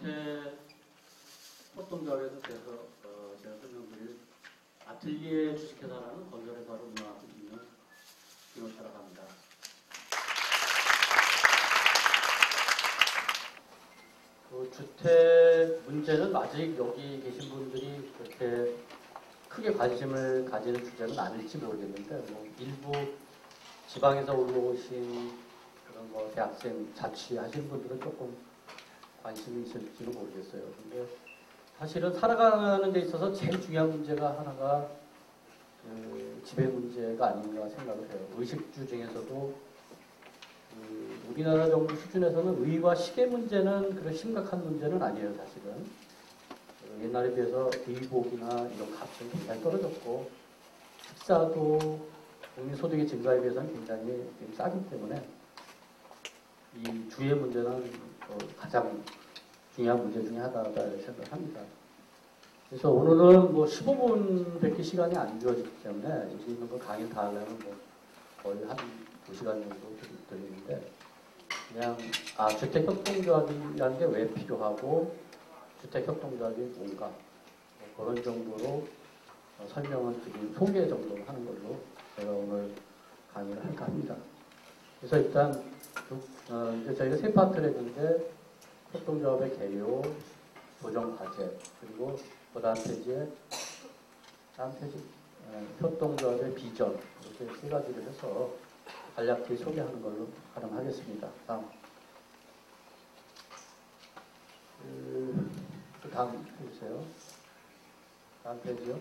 주택 협동조합에서 제가 설명드릴 아틀리에 주식회사라는 건설회사로 운영하고 있는 김호철이라고 합니다. 그 주택 문제는 아직 여기 계신 분들이 그렇게 크게 관심을 가지는 주제는 아닐지 모르겠는데, 뭐 일부 지방에서 올라오신 그런 뭐 대학생 자취하신 분들은 조금 관심이 있을지는 모르겠어요. 근데 사실은 살아가는 데 있어서 제일 중요한 문제가 하나가 그 지배 문제가 아닌가 생각을 해요. 의식주 중에서도 우리나라 정부 수준에서는 의와 식의 문제는 그런 심각한 문제는 아니에요, 사실은. 옛날에 비해서 의복이나 이런 값은 굉장히 떨어졌고, 식사도 국민 소득의 증가에 비해서는 굉장히 싸기 때문에 이 주의 문제는 가장 중요한 문제 중에 하나다 생각합니다. 그래서 오늘은 뭐 15분밖에 시간이 안 주어지기 때문에 여기 있는 거 강의 다 하려면 뭐 거의 한 2시간 정도 드리는데, 그냥 주택협동조합이라는 게 왜 필요하고 주택협동조합이 뭔가 뭐 그런 정도로 설명을 드린 소개 정도로 하는 걸로 제가 오늘 강의를 할까 합니다. 그래서 일단 이제 저희가 세 파트를 했는데 협동조합의 개요, 조정과제, 그리고 그 다음 페이지 협동조합의 비전, 이렇게 세 가지를 해서 간략히 소개하는 걸로 가능하겠습니다. 다음 해주세요. 다음 페이지요.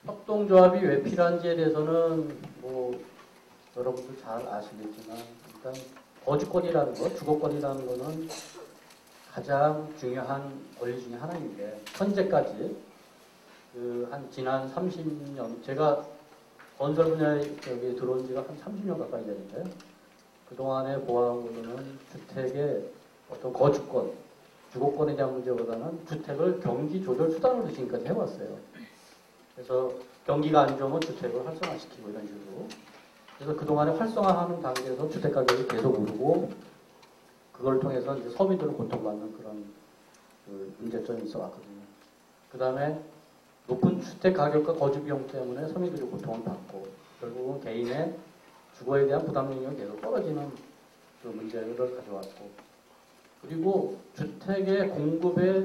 협동조합이 왜 필요한지에 대해서는 뭐 여러분들 잘 아시겠지만, 일단 거주권이라는 것, 주거권이라는 것은 가장 중요한 권리 중에 하나인데, 현재까지 한 지난 30년, 제가 건설 분야에 여기 들어온 지가 한 30년 가까이 되는데, 그동안에 보아하고는 주택의 어떤 거주권, 주거권에 대한 문제보다는 주택을 경기 조절 수단으로 지금까지 해왔어요. 그래서 경기가 안 좋으면 주택을 활성화시키고 이런 식으로. 그래서 그동안에 활성화하는 단계에서 주택 가격이 계속 오르고, 그걸 통해서 이제 서민들을 고통받는 그런 문제점이 있어 왔거든요. 그 다음에 높은 주택 가격과 거주 비용 때문에 서민들이 고통을 받고, 결국은 개인의 주거에 대한 부담 능력이 계속 떨어지는 그 문제를 가져왔고, 그리고 주택의 공급에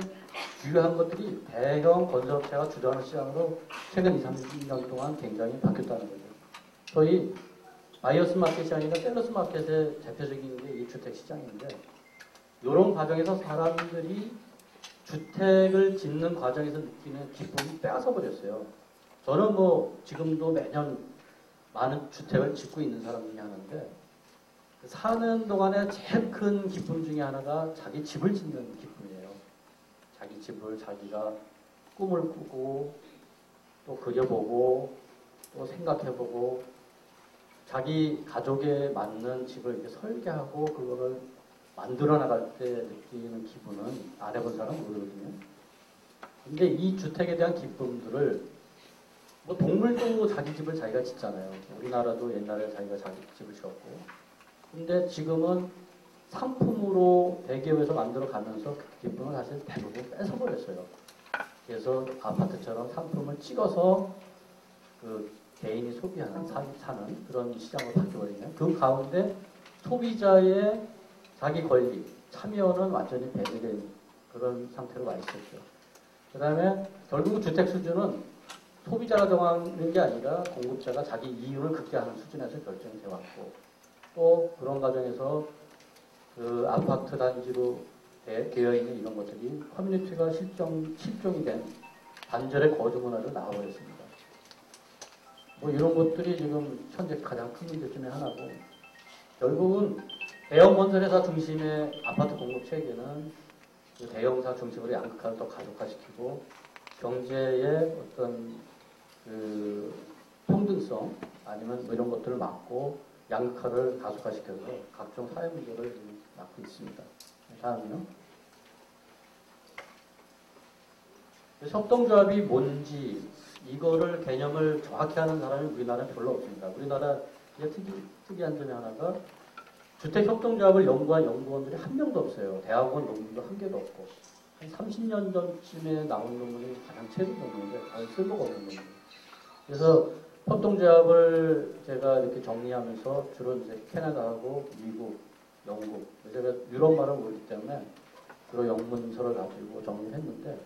주요한 것들이 대형 건설업체가 주도하는 시장으로 최근 2, 30년 동안 굉장히 바뀌었다는 거죠. 저희 바이어스 마켓이 아니라 셀러스 마켓의 대표적인 게 이 주택 시장인데, 이런 과정에서 사람들이 주택을 짓는 과정에서 느끼는 기쁨이 빼앗아 버렸어요. 저는 뭐 지금도 매년 많은 주택을 짓고 있는 사람 중에 하나인데, 사는 동안에 제일 큰 기쁨 중에 하나가 자기 집을 짓는 기쁨이에요. 자기 집을 자기가 꿈을 꾸고 또 그려보고 또 생각해보고 자기 가족에 맞는 집을 이렇게 설계하고 그거를 만들어 나갈 때 느끼는 기분은 안 해본 사람은 모르거든요. 근데 이 주택에 대한 기쁨들을 뭐 동물도 자기 집을 자기가 짓잖아요. 우리나라도 옛날에 자기가 자기 집을 지었고, 근데 지금은 상품으로 대기업에서 만들어 가면서 그 기쁨을 사실 대부분 뺏어버렸어요. 그래서 아파트처럼 상품을 찍어서 그 개인이 소비하는, 사는 그런 시장으로 바뀌어버리면 그 가운데 소비자의 자기 권리, 참여는 완전히 배제된 그런 상태로 와 있었죠. 그 다음에 결국 주택 수준은 소비자가 정하는 게 아니라 공급자가 자기 이윤을 극대화하는 수준에서 결정이 되어왔고, 또 그런 과정에서 그 아파트 단지로 되어 있는 이런 것들이 커뮤니티가 실종이 된 반절의 거주 문화로 나와버렸습니다. 뭐 이런 것들이 지금 현재 가장 큰 문제 중에 하나고, 결국은 대형 건설회사 중심의 아파트 공급 체계는 그 대형사 중심으로 양극화를 더 가속화시키고, 경제의 어떤 그 평등성 아니면 뭐 이런 것들을 막고 양극화를 가속화시켜서 각종 사회 문제를 낳고 있습니다. 다음은요. 협동조합이 뭔지 이거를 개념을 정확히 하는 사람이 우리나라에 별로 없습니다. 우리나라의 특이한 점이 하나가 주택협동조합을 연구한 연구원들이 한 명도 없어요. 대학원 논문도 한 개도 없고. 한 30년 전쯤에 나온 논문이 가장 최근 논문인데 거의 쓸모가 없는 논문. 그래서 협동조합을 제가 이렇게 정리하면서 주로 이제 캐나다하고 미국, 영국, 제가 유럽말을 모르기 때문에 주로 영문서를 가지고 정리를 했는데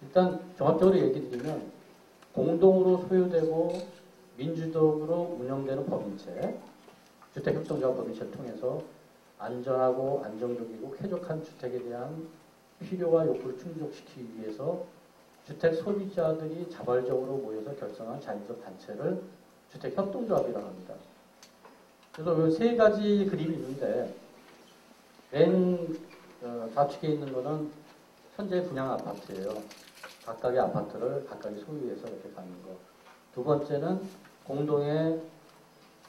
일단 종합적으로 얘기 드리면 공동으로 소유되고 민주적으로 운영되는 법인체, 주택협동조합 법인체를 통해서 안전하고 안정적이고 쾌적한 주택에 대한 필요와 욕구를 충족시키기 위해서 주택 소비자들이 자발적으로 모여서 결성한 자율적 단체를 주택협동조합이라고 합니다. 그래서 세 가지 그림이 있는데 맨 좌측에 있는 거는 현재 분양 아파트예요. 각각의 아파트를 각각의 소유해서 이렇게 가는 거. 두 번째는 공동의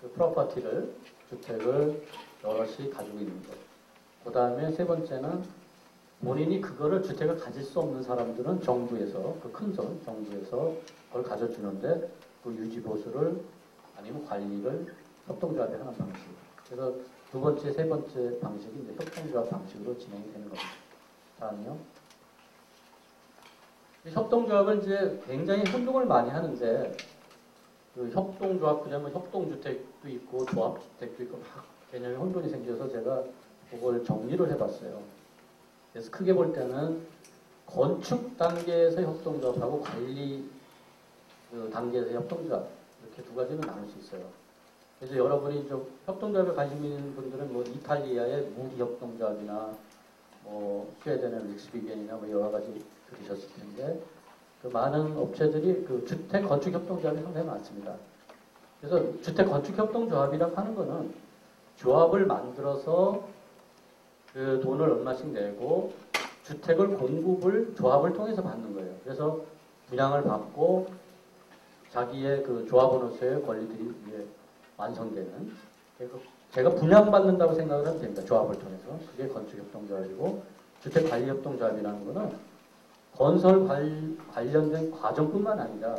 그 프로퍼티를, 주택을 여럿이 가지고 있는 거. 그 다음에 세 번째는 본인이 그거를 주택을 가질 수 없는 사람들은 정부에서, 그 큰 선, 정부에서 그걸 가져주는데 그 유지보수를 아니면 관리를 협동조합이 하는 방식. 그래서 두 번째, 세 번째 방식이 이제 협동조합 방식으로 진행이 되는 겁니다. 다음요. 협동조합은 이제 굉장히 혼동을 많이 하는데 그 협동조합 그러면 협동주택도 있고 조합주택도 있고 막 개념이 혼돈이 생겨서 제가 그걸 정리를 해봤어요. 그래서 크게 볼 때는 건축 단계에서 협동조합하고 관리 그 단계에서 협동조합 이렇게 두 가지로 나눌 수 있어요. 그래서 여러분이 좀 협동조합에 관심 있는 분들은 뭐 이탈리아의 무기협동조합이나 뭐 스웨덴의 릭스비겐이나 뭐 여러 가지 들으셨을 텐데 그 많은 업체들이 그 주택 건축 협동조합이 상당히 많습니다. 그래서 주택 건축 협동조합이라고 하는 거는 조합을 만들어서 그 돈을 얼마씩 내고 주택을 공급을 조합을 통해서 받는 거예요. 그래서 분양을 받고 자기의 그 조합원으로서의 권리들이 완성되는. 제가 분양받는다고 생각을 하면 됩니다. 조합을 통해서. 그게 건축협동조합이고 주택관리협동조합이라는 거는 건설 관련된 과정뿐만 아니라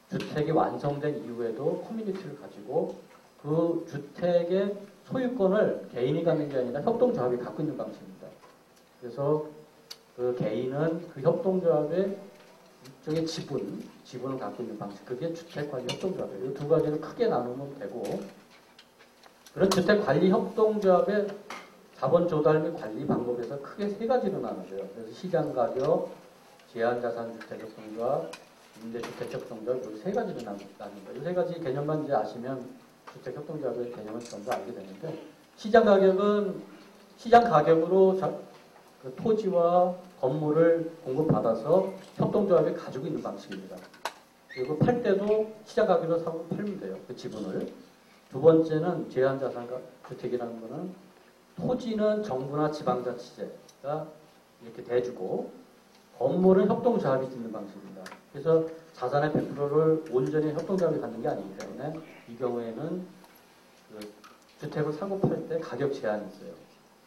주택이 완성된 이후에도 커뮤니티를 가지고 그 주택의 소유권을 개인이 갖는 게 아니라 협동조합이 갖고 있는 방식입니다. 그래서 그 개인은 그 협동조합의 일종의 지분을 갖고 있는 방식. 그게 주택관리협동조합이에요. 이 두 가지를 크게 나누면 되고 그런 주택관리협동조합의 자본 조달 및 관리 방법에서 크게 세 가지로 나눠져요. 그래서 시장가격, 제한자산주택협동조합, 임대주택협동조합 이렇게 세 가지로 나눕니다. 이 세 가지 개념만 이제 아시면 주택협동조합의 개념을 전부 알게 되는데 시장 가격으로 그 토지와 건물을 공급받아서 협동조합이 가지고 있는 방식입니다. 그리고 팔 때도 시장 가격으로 사고 팔면 돼요. 그 지분을. 두 번째는 제한자산주택이라는 거는 토지는 정부나 지방자치제가 이렇게 대주고 건물은 협동조합이 짓는 방식입니다. 그래서 자산의 100%를 온전히 협동조합이 갖는 게 아니기 때문에 이 경우에는 그 주택을 사고 팔 때 가격 제한이 있어요.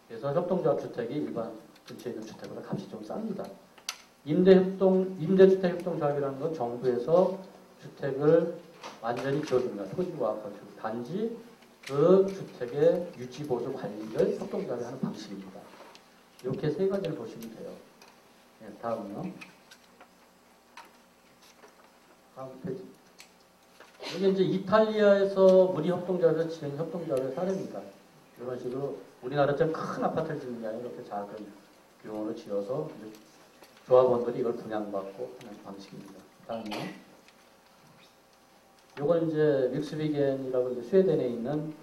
그래서 협동조합 주택이 일반 근처에 있는 주택보다 값이 좀 쌉니다. 임대주택협동조합이라는 건 정부에서 주택을 완전히 지어줍니다. 토지와 건축. 단지 그 주택의 유지보수 관리를 협동조합이 하는 방식입니다. 이렇게 세 가지를 보시면 돼요. 네, 다음은요. 다음 페이지. 이게 이제 이탈리아에서 무리협동조합에서 진행 협동조합의 사례입니다. 이런 식으로 우리나라처럼 큰 아파트를 짓는 게 아니라 이렇게 작은 규모로 지어서 조합원들이 이걸 분양받고 하는 방식입니다. 다음은요. 요건 이제 믹스비겐이라고 이제 스웨덴에 있는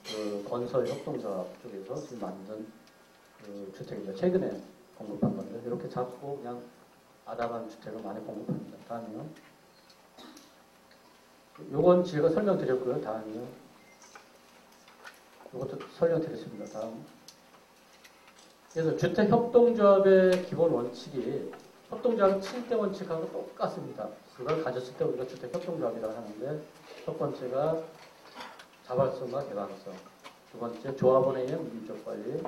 그 건설 협동조합 쪽에서 지금 만든 그 주택입니다. 최근에 공급한 건데 이렇게 작고 그냥 아담한 주택을 많이 공급합니다. 다음이요. 요건 제가 설명드렸고요. 다음이요. 요것도 설명드렸습니다. 다음. 그래서 주택협동조합의 기본 원칙이 협동조합 7대 원칙하고 똑같습니다. 그걸 가졌을 때 우리가 주택협동조합이라고 하는데 첫 번째가 자발성과 개방성, 두 번째 조합원에 의한 민주적 관리,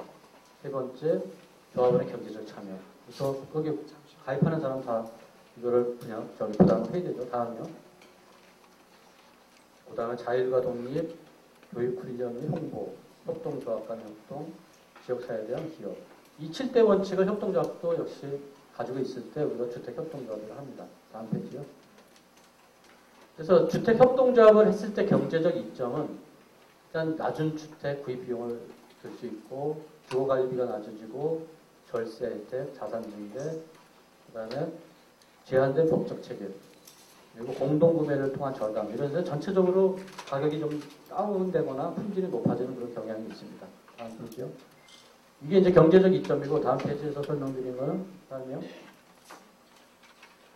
세 번째 조합원의 경제적 참여. 그래서 거기 가입하는 사람 다 이거를 그냥 부담을 해야 되죠. 다음이요. 그 다음에 자율과 독립, 교육 훈련 및 홍보. 협동조합 간 협동, 지역사회에 대한 기여. 이 7대 원칙을 협동조합도 역시 가지고 있을 때 우리가 주택협동조합이라고 합니다. 다음 페이지요. 그래서 주택협동조합을 했을 때 경제적 이점은 일단 낮은 주택 구입 비용을 들 수 있고 주거관리비가 낮아지고 절세 혜택, 자산 증대, 그 다음에 제한된 법적 책임, 그리고 공동구매를 통한 절감, 이런 데서 전체적으로 가격이 좀 다운되거나 품질이 높아지는 그런 경향이 있습니다. 다음 페이지요. 이게 이제 경제적 이점이고, 다음 페이지에서 설명드린 거는 다음이요.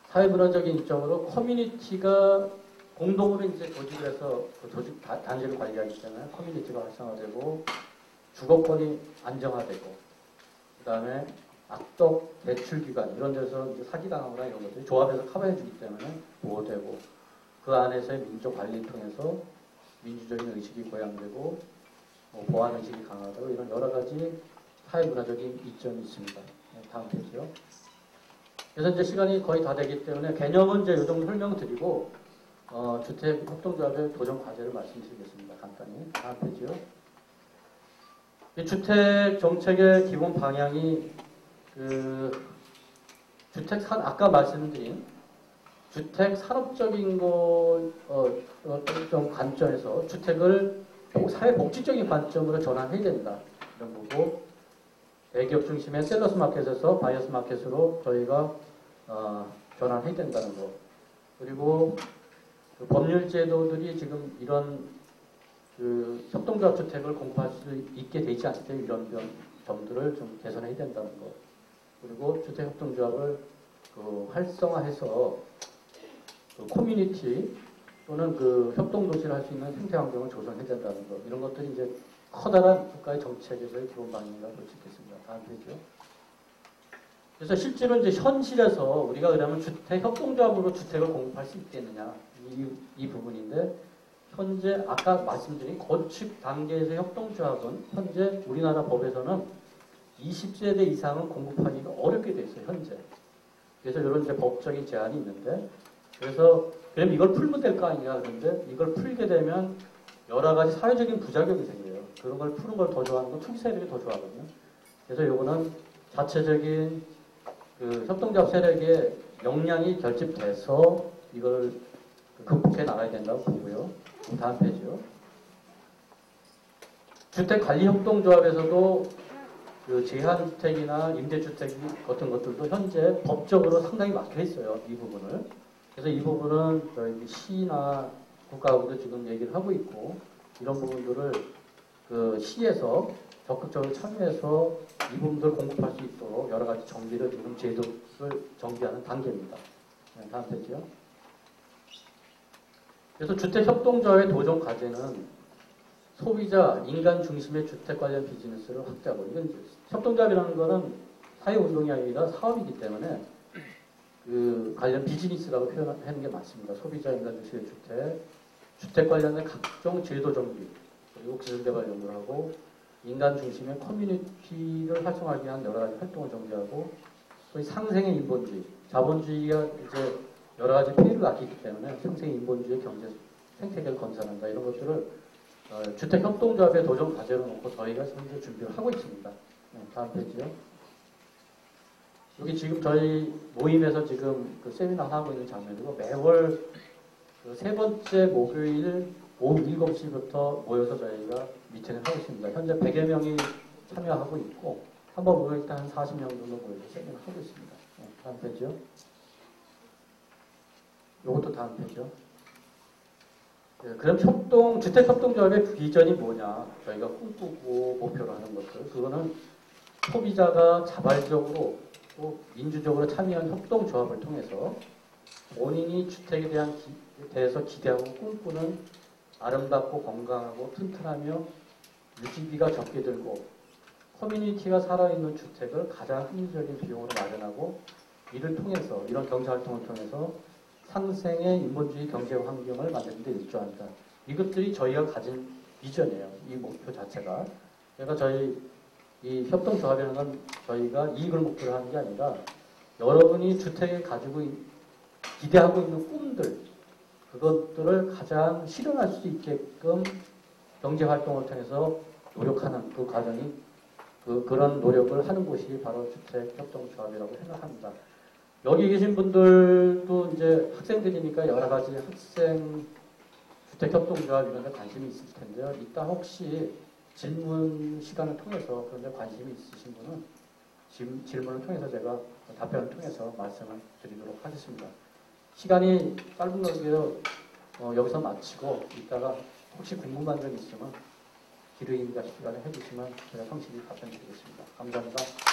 사회문화적인 이점으로 커뮤니티가 공동으로 이제 조직을 해서 그 조직 단지를 관리하기 때문에 커뮤니티가 활성화되고 주거권이 안정화되고, 그 다음에 악덕 대출기관 이런 데서 이제 사기당하거나 이런 것들이 조합에서 커버해주기 때문에 보호되고, 그 안에서의 민족 관리를 통해서 민주적인 의식이 고양되고 뭐 보안 의식이 강화되고 이런 여러 가지 사회문화적인 이점이 있습니다. 네, 다음 페이지요. 그래서 이제 시간이 거의 다 되기 때문에 개념은 이제 이 정도 설명드리고 주택협동조합의 도전 과제를 말씀드리겠습니다. 간단히. 다음 페이지요. 이 주택 정책의 기본 방향이 아까 말씀드린 주택 산업적인 좀 관점에서 주택을 사회복지적인 관점으로 전환해야 된다. 이런 거고, 대기업 중심의 셀러스 마켓에서 바이어스 마켓으로 저희가 전환해야 된다는 거. 그리고 그 법률 제도들이 지금 이런 협동조합 주택을 공급할 수 있게 되지 않기 때문에 이런 점들을 좀 개선해야 된다는 거. 그리고 주택협동조합을 활성화해서 커뮤니티 또는 협동도시를 할 수 있는 생태 환경을 조성해야 된다는 거. 이런 것들이 이제 커다란 국가의 정책에서의 기본 방향이라고 볼 수 있겠습니다. 다음 페이지요. 그래서 실제로 이제 현실에서 우리가 그러면 주택협동조합으로 주택을 공급할 수 있겠느냐. 이 부분인데, 현재 아까 말씀드린 건축 단계에서 협동조합은 현재 우리나라 법에서는 20세대 이상은 공급하기가 어렵게 돼 있어요, 현재. 그래서 이런 이제 법적인 제한이 있는데, 그래서 그럼 이걸 풀면 될 거 아니냐 그런데, 이걸 풀게 되면 여러 가지 사회적인 부작용이 생겨요. 그런 걸 푸는 걸 더 좋아하는 건 투기 세력이 더 좋아하거든요. 그래서 요거는 자체적인 협동조합 세력의 역량이 결집돼서 이걸 극복해 나가야 된다고 보고요. 다음 페이지요. 주택관리협동조합에서도 제한주택이나 임대주택 같은 것들도 현재 법적으로 상당히 막혀 있어요. 이 부분을. 그래서 이 부분은 저희 시나 국가하고도 지금 얘기를 하고 있고, 이런 부분들을 시에서 적극적으로 참여해서 이 부분들을 공급할 수 있도록 여러 가지 정비를 지금 제도를 정비하는 단계입니다. 네, 다음 페이지요. 그래서 주택협동조합의 도전 과제는 소비자, 인간 중심의 주택 관련 비즈니스를 확대하고, 이건 협동조합이라는 거는 사회운동이 아니라 사업이기 때문에 관련 비즈니스라고 표현하는 게 맞습니다. 소비자, 인간 중심의 주택 관련된 각종 제도 정비, 그리고 기술개발 연구를 하고, 인간 중심의 커뮤니티를 활성화하기 위한 여러 가지 활동을 정비하고, 소위 상생의 인본주의, 자본주의가 이제 여러 가지 폐해를 낳기 때문에 상생의 인본주의 경제 생태계를 건설한다. 이런 것들을 주택협동조합의 도전 과제로 놓고 저희가 현재 준비를 하고 있습니다. 네, 다음 페이지요. 여기 지금 저희 모임에서 지금 세미나 하고 있는 장면이고, 매월 세 번째 목요일 오후 7시부터 모여서 저희가 미팅을 하고 있습니다. 현재 100여 명이 참여하고 있고, 한 번 모일 때 한 40명 정도 모여서 세미나 하고 있습니다. 네, 다음 페이지요. 요것도 다음 페이지요. 네, 그럼 주택협동조합의 비전이 뭐냐? 저희가 꿈꾸고 목표로 하는 것들. 그거는 소비자가 자발적으로 또 민주적으로 참여한 협동조합을 통해서 본인이 주택에 대해서 기대하고 꿈꾸는 아름답고 건강하고 튼튼하며 유지비가 적게 들고 커뮤니티가 살아있는 주택을 가장 합리적인 비용으로 마련하고, 이를 통해서, 이런 경제활동을 통해서 상생의 인본주의 경제 환경을 만드는 데 일조한다. 이것들이 저희가 가진 비전이에요. 이 목표 자체가. 그러니까 저희 이 협동조합이라는 건 저희가 이익을 목표로 하는 게 아니라 여러분이 주택에 기대하고 있는 꿈들, 그것들을 가장 실현할 수 있게끔 경제활동을 통해서 노력하는 그 과정이 그런 노력을 하는 곳이 바로 주택협동조합이라고 생각합니다. 여기 계신 분들도 이제 학생들이니까 여러 가지 학생 주택협동조합 이런 데 관심이 있을 텐데요. 이따 혹시 질문 시간을 통해서 그런 데 관심이 있으신 분은 질문을 통해서 제가 답변을 통해서 말씀을 드리도록 하겠습니다. 시간이 짧은 관계로 여기서 마치고 이따가 혹시 궁금한 점 있으면 기르인가 시간을 해주시면 제가 성실히 답변 드리겠습니다. 감사합니다.